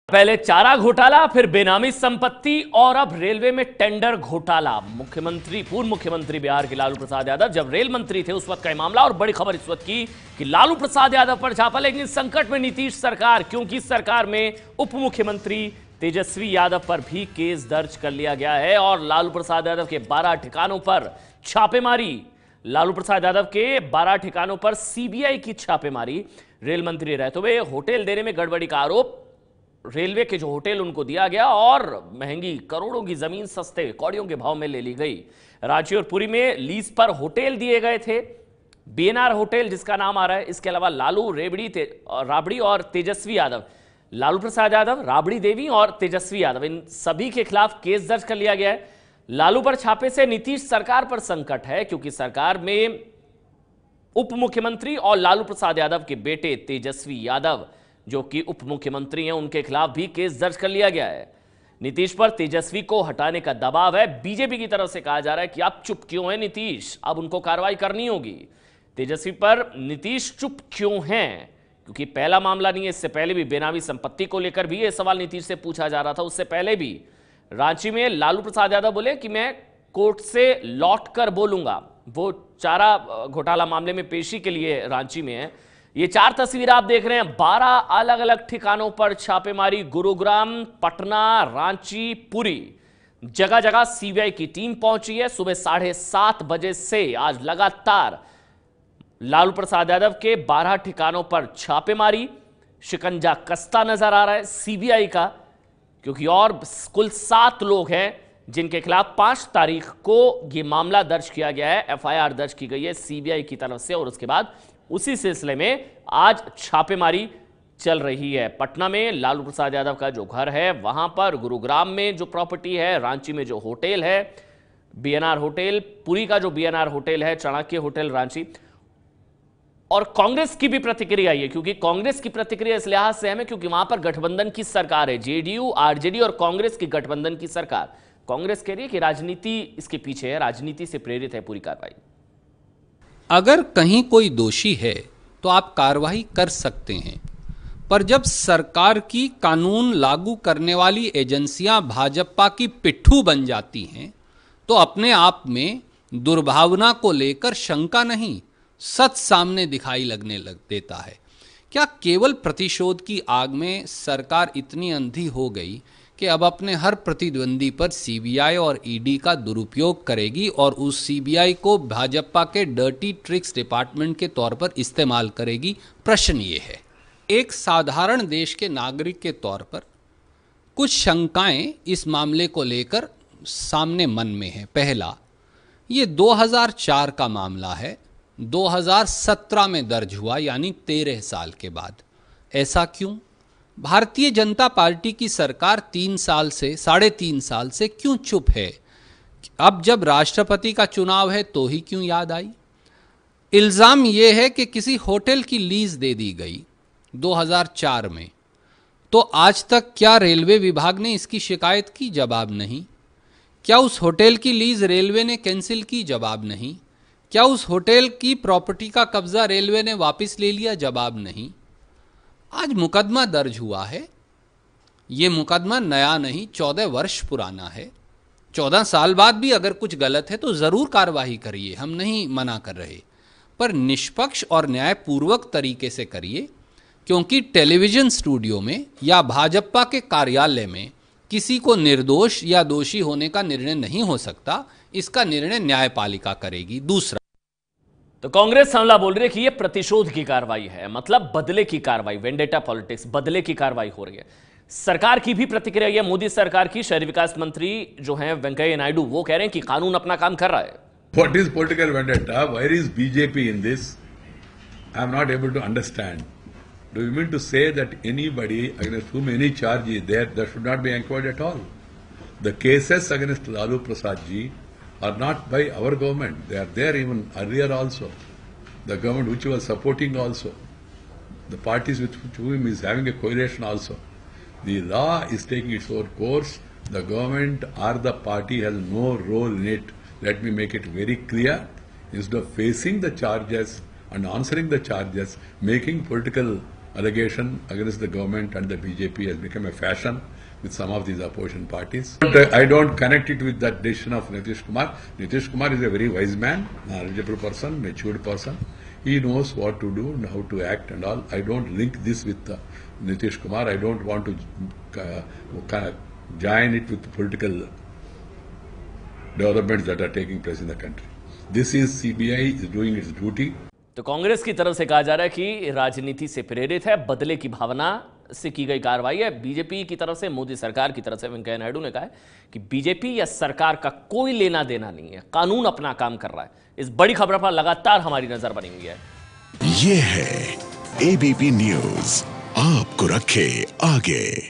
पहले चारा घोटाला, फिर बेनामी संपत्ति और अब रेलवे में टेंडर घोटाला। पूर्व मुख्यमंत्री बिहार के लालू प्रसाद यादव जब रेल मंत्री थे उस वक्त का मामला, और बड़ी खबर इस वक्त की कि लालू प्रसाद यादव पर छापा। लेकिन संकट में नीतीश सरकार, क्योंकि सरकार में उप मुख्यमंत्री तेजस्वी यादव पर भी केस दर्ज कर लिया गया है और लालू प्रसाद यादव के 12 ठिकानों पर छापेमारी। लालू प्रसाद यादव के 12 ठिकानों पर सीबीआई की छापेमारी। रेल मंत्री रहते हुए होटल देने में गड़बड़ी का आरोप, रेलवे के जो होटल उनको दिया गया और महंगी करोड़ों की जमीन सस्ते कौड़ियों के भाव में ले ली गई। रांची और पुरी में लीज पर होटल दिए गए थे, बीएनआर होटल जिसका नाम आ रहा है। इसके अलावा लालू, राबड़ी और तेजस्वी यादव, लालू प्रसाद यादव, राबड़ी देवी और तेजस्वी यादव, इन सभी के खिलाफ केस दर्ज कर लिया गया है। लालू पर छापे से नीतीश सरकार पर संकट है, क्योंकि सरकार में उप मुख्यमंत्री और लालू प्रसाद यादव के बेटे तेजस्वी यादव जो कि उप मुख्यमंत्री हैं, उनके खिलाफ भी केस दर्ज कर लिया गया है। नीतीश पर तेजस्वी को हटाने का दबाव है। बीजेपी की तरफ से कहा जा रहा है कि आप चुप क्यों हैं नीतीश, अब उनको कार्रवाई करनी होगी। तेजस्वी पर नीतीश चुप क्यों हैं, क्योंकि पहला मामला नहीं है, इससे पहले भी बेनामी संपत्ति को लेकर भी यह सवाल नीतीश से पूछा जा रहा था। उससे पहले भी रांची में लालू प्रसाद यादव बोले कि मैं कोर्ट से लौट कर बोलूंगा। वो चारा घोटाला मामले में पेशी के लिए रांची में है। ये 4 तस्वीर आप देख रहे हैं। 12 अलग अलग ठिकानों पर छापेमारी, गुरुग्राम, पटना, रांची, पुरी, जगह जगह सीबीआई की टीम पहुंची है। सुबह 7:30 बजे से आज लगातार लालू प्रसाद यादव के 12 ठिकानों पर छापेमारी। शिकंजा कसता नजर आ रहा है सीबीआई का, क्योंकि और कुल 7 लोग हैं जिनके खिलाफ 5 तारीख को यह मामला दर्ज किया गया है, एफआईआर दर्ज की गई है सीबीआई की तरफ से। और उसके बाद उसी सिलसिले में आज छापेमारी चल रही है। पटना में लालू प्रसाद यादव का जो घर है वहां पर, गुरुग्राम में जो प्रॉपर्टी है, रांची में जो होटल है बीएनआर होटल, पुरी का जो बीएनआर होटल है, चाणक्य होटल रांची। और कांग्रेस की भी प्रतिक्रिया आई है, क्योंकि कांग्रेस की प्रतिक्रिया इस लिहाज से है क्योंकि वहां पर गठबंधन की सरकार है, जेडीयू, आरजेडी और कांग्रेस की गठबंधन की सरकार। कांग्रेस कह रही है कि राजनीति इसके पीछे है, राजनीति से प्रेरित है पूरी कार्रवाई। अगर कहीं कोई दोषी है तो आप कार्रवाई कर सकते हैं, पर जब सरकार की कानून लागू करने वाली एजेंसियां भाजपा की पिट्ठू बन जाती हैं तो अपने आप में दुर्भावना को लेकर शंका नहीं, सच सामने दिखाई लगने लग देता है। क्या केवल प्रतिशोध की आग में सरकार इतनी अंधी हो गई कि अब अपने हर प्रतिद्वंदी पर सीबीआई और ईडी का दुरुपयोग करेगी और उस सीबीआई को भाजपा के डर्टी ट्रिक्स डिपार्टमेंट के तौर पर इस्तेमाल करेगी? प्रश्न ये है। एक साधारण देश के नागरिक के तौर पर कुछ शंकाएं इस मामले को लेकर सामने मन में है। पहला, ये 2004 का मामला है, 2017 में दर्ज हुआ, यानी 13 साल के बाद। ऐसा क्यों? भारतीय जनता पार्टी की सरकार 3 साल से, 3.5 साल से क्यों चुप है? अब जब राष्ट्रपति का चुनाव है तो ही क्यों याद आई? इल्जाम यह है कि किसी होटल की लीज दे दी गई 2004 में, तो आज तक क्या रेलवे विभाग ने इसकी शिकायत की? जवाब नहीं। क्या उस होटल की लीज रेलवे ने कैंसिल की? जवाब नहीं। क्या उस होटल की प्रॉपर्टी का कब्जा रेलवे ने वापस ले लिया? जवाब नहीं। आज मुकदमा दर्ज हुआ है। ये मुकदमा नया नहीं, 14 वर्ष पुराना है। 14 साल बाद भी अगर कुछ गलत है तो जरूर कार्रवाई करिए, हम नहीं मना कर रहे, पर निष्पक्ष और न्यायपूर्वक तरीके से करिए, क्योंकि टेलीविजन स्टूडियो में या भाजपा के कार्यालय में किसी को निर्दोष या दोषी होने का निर्णय नहीं हो सकता। इसका निर्णय न्यायपालिका करेगी। दूसरा, तो कांग्रेस हमला बोल रही है कि यह प्रतिशोध की कार्रवाई है, मतलब बदले की कार्रवाई, वेंडेटा पॉलिटिक्स, बदले की कार्रवाई हो रही है। सरकार की भी प्रतिक्रिया है, मोदी सरकार की। शहरी विकास मंत्री जो हैं वेंकैया नायडू, वो कह रहे हैं कि कानून अपना काम कर रहा है। What is political vendetta? Where is BJP in this? I am not able to understand. Do you mean to say that anybody against whom any charge is there, that should not be inquired at all? The cases against Lalu Prasad ji are not by our government. They are there even earlier also. The government which was supporting also. The parties with whom is having a coalition also. The law is taking its own course. The government or the party has no role in it. Let me make it very clear. Instead of facing the charges and answering the charges, making political allegation against the government and the BJP has become a fashion with some of these opposition parties. I don't connect it with that decision of Nitish Kumar. Nitish Kumar is a very wise man, knowledgeable person, matured person. He knows what to do and how to act and all. I don't link this with Nitish Kumar. I don't want to join it with political developments that are taking place in the country. This is CBI is doing its duty. तो कांग्रेस की तरफ से कहा जा रहा है कि राजनीति से प्रेरित है, बदले की भावना से की गई कार्रवाई है। बीजेपी की तरफ से, मोदी सरकार की तरफ से वेंकैया नायडू ने कहा है कि बीजेपी या सरकार का कोई लेना देना नहीं है, कानून अपना काम कर रहा है। इस बड़ी खबर पर लगातार हमारी नजर बनी हुई है। ये है एबीपी न्यूज, आपको रखे आगे।